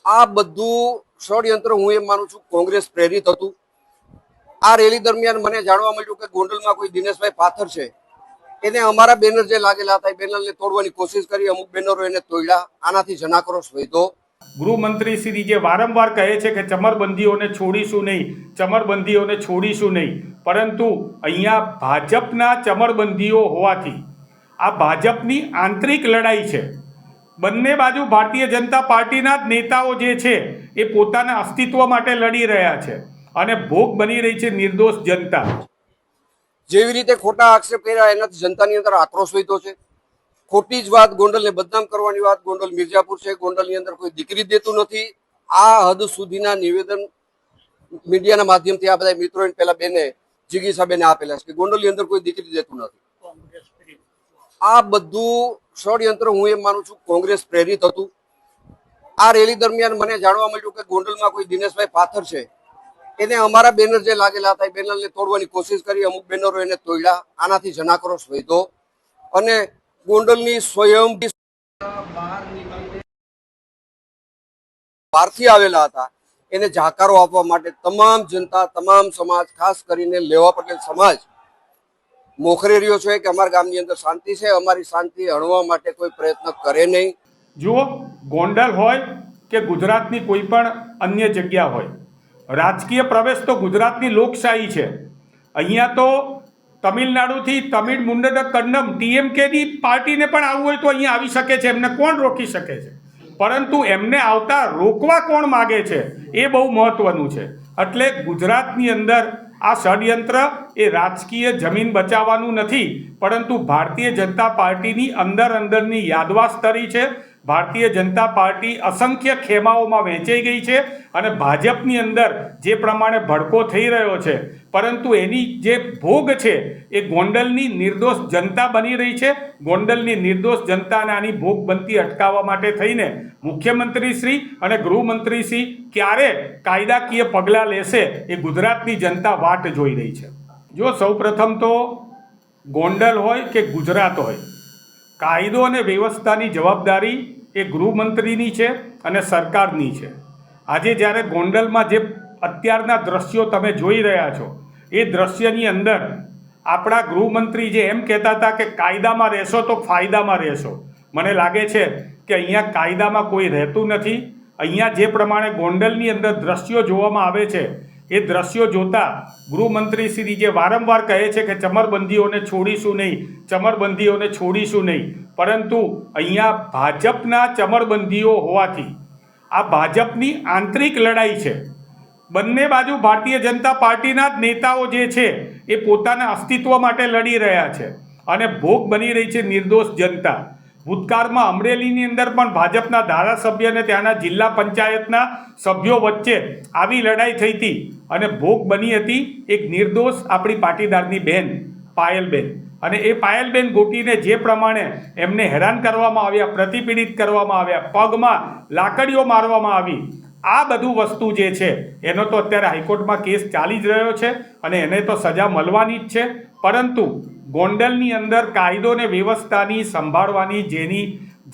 આ બધું ષડયંત્ર હું એમ માનું છું કોંગ્રેસ પ્રેરિત હતું। આ રેલી દરમિયાન મને જાણવા મળ્યું કે ગોંડલમાં કોઈ દિનેશભાઈ પાથર છે, એને અમારા બેનર જે લાગેલા હતા એ બેનરને તોડવાની કોશિશ કરી, અમુક બેનરો એને તોડ્યા। આનાથી જનાક્રોશ વધ્યો। ગૃહમંત્રી શ્રી જે વારંવાર કહે છે કે ચમરબંધીઓને છોડીશું નહીં, ચમરબંધીઓને છોડીશું નહીં, પરંતુ અહીંયા ભાજપના ચમરબંધીઓ હોવાથી આ ભાજપની આંતરિક લડાઈ છે। બંને બાજુ ભારતીય જનતા પાર્ટીના જ નેતાઓ જે છે એ પોતાના અસ્તિત્વ માટે લડી રહ્યા છે અને ભોગ બની રહી છે નિર્દોષ જનતા। જેવી રીતે ખોટા આક્ષેપ કર્યા એનાથી જનતાની અંદર આક્રોશ વધ્યો છે। ખોટી જ વાત, ગોંડલને બદનામ કરવાની વાત। ગોંડલ મિર્જાપુર છે, ગોંડલની અંદર કોઈ દીકરી દેતું નથી। આ હદ સુધીના નિવેદન મીડિયાના માધ્યમથી આ બધા મિત્રોએ પેલા બેને જીગીસાબેને આપેલા છે કે ગોંડલની અંદર કોઈ દીકરી દેતું નથી। આ બધું ષડયંત્ર હું એમ માનું છું કોંગ્રેસ પ્રેરિત હતું। આ રેલી દરમિયાન મને જાણવા મળ્યું કે ગોંડલમાં કોઈ દિનેશભાઈ પાથર છે, એને અમારા બેનર જે લાગેલા હતા એ બેનરને તોડવાની કોશિશ કરી, અમુક બેનરો એને તોડ્યા। આનાથી જનાક્રોશ વધ્યો અને ગોંડલની સ્વયં બહારથી આવેલા હતા એને જાકારો આપવા માટે તમામ જનતા, તમામ સમાજ, ખાસ કરીને લેવા પટેલ સમાજ મોખરે રહ્યો છે કે અમારા ગામની અંદર શાંતિ છે, અમારી શાંતિ હણવા માટે કોઈ પ્રયત્ન કરે નહીં। જુઓ, ગોંડલ હોય કે ગુજરાતની કોઈ પણ અન્ય જગ્યા હોય, રાજકીય પ્રવેશ તો ગુજરાતની લોકશાહી છે। અહીંયા તો તમિલનાડુથી તમિળ મુંડન કન્નમ ટીએમકેની પાર્ટીને પણ આવવું હોય તો અહીંયા આવી શકે છે, એમને કોણ રોકી શકે છે? પરંતુ એમને આવતા રોકવા કોણ માગે છે એ બહુ મહત્વનું છે। એટલે ગુજરાતની અંદર આ ષડયંત્ર એ રાજકીય જમીન બચાવવાનું નથી, પરંતુ ભારતીય જનતા પાર્ટીની અંદરની યાદવાસ્તરી છે। ભારતીય જનતા પાર્ટી અસંખ્ય ખેમાઓમાં વહેંચાઈ ગઈ છે અને ભાજપની અંદર જે પ્રમાણે ભડકો થઈ રહ્યો છે, પરંતુ એની જે ભોગ છે એ ગોંડલની નિર્દોષ જનતા બની રહી છે। ગોંડલની નિર્દોષ જનતાને આની ભોગ બનતી અટકાવવા માટે થઈને મુખ્યમંત્રી શ્રી અને ગૃહમંત્રી શ્રી ક્યારે કાયદાકીય પગલાં લેશે એ ગુજરાતની જનતા વાટ જોઈ રહી છે। જો સૌપ્રથમ તો ગોંડલ હોય કે ગુજરાત હોય, કાયદો અને વ્યવસ્થાની જવાબદારી એ ગૃહમંત્રીની છે અને સરકારની છે। આજે જ્યારે ગોંડલમાં જે અત્યારના દ્રશ્યો તમે જોઈ રહ્યા છો એ દ્રશ્યની અંદર આપણા ગૃહમંત્રી જે એમ કહેતા હતા કે કાયદામાં રહેશો તો ફાયદામાં રહેશો, મને લાગે છે કે અહીંયા કાયદામાં કોઈ રહેતું નથી। અહીંયા જે પ્રમાણે ગોંડલની અંદર દ્રશ્યો જોવામાં આવે છે એ દ્રશ્યો જોતા ગૃહમંત્રી શ્રી જે વારંવાર કહે છે કે ચમરબંધીઓને છોડીશું નહીં, ચમરબંધીઓને છોડીશું નહીં, પરંતુ અહીંયા ભાજપના ચમરબંધીઓ હોવાથી આ ભાજપની આંતરિક લડાઈ છે। બંને બાજુ ભારતીય જનતા પાર્ટીના જ નેતાઓ જે છે એ પોતાના અસ્તિત્વ માટે લડી રહ્યા છે અને ભોગ બની રહી છે નિર્દોષ જનતા। ભૂતકાળમાં અમરેલીની અંદર પણ ભાજપના ધારાસભ્ય અને ત્યાંના જિલ્લા પંચાયતના સભ્યો વચ્ચે આવી લડાઈ થઈ હતી અને ભોગ બની હતી એક નિર્દોષ આપણી પાટીદારની બહેન પાયલબેન, અને એ પાયલબેન ગોટીને જે પ્રમાણે એમને હેરાન કરવામાં આવ્યા, પ્રતિપીડિત કરવામાં આવ્યા, પગમાં લાકડીઓ મારવામાં આવી, આ બધું વસ્તુ જે છે એનો તો અત્યારે હાઈકોર્ટમાં કેસ ચાલી જ રહ્યો છે અને એને તો સજા મળવાની જ છે। પરંતુ ગોંડલની અંદર કાયદો અને વ્યવસ્થાની સંભાળવાની જેની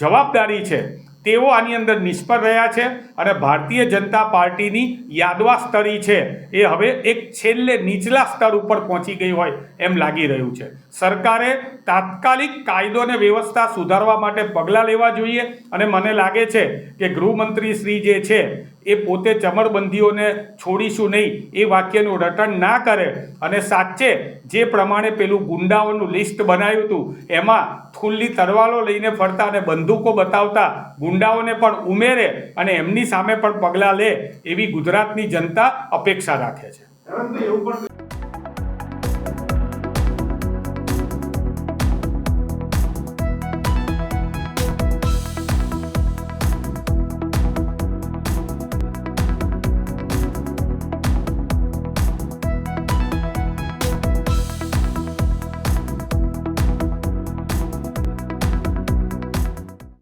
જવાબદારી છે તેઓ આની અંદર નિષ્ફળ રહ્યા છે અને ભારતીય જનતા પાર્ટીની યાદવાસ્તરી છે એ હવે એક છેલ્લે નીચલા સ્તર ઉપર પહોંચી ગઈ હોય એમ લાગી રહ્યું છે। સરકારે તાત્કાલિક કાયદો અને વ્યવસ્થા સુધારવા માટે પગલાં લેવા જોઈએ અને મને લાગે છે કે ગૃહમંત્રી શ્રી જે છે એ પોતે ચમરબંધીઓને છોડીશું નહીં એ વાક્યનું રટણ ના કરે અને સાચે જે પ્રમાણે પેલું ગુંડાઓનું લિસ્ટ બનાવ્યું હતું એમાં ખુલ્લી તલવારો લઈને ફરતા અને બંદૂકો બતાવતા ગુંડાઓને પણ ઉમેરે અને એમની સામે પણ પગલાં લે એવી ગુજરાતની જનતા અપેક્ષા રાખે છે।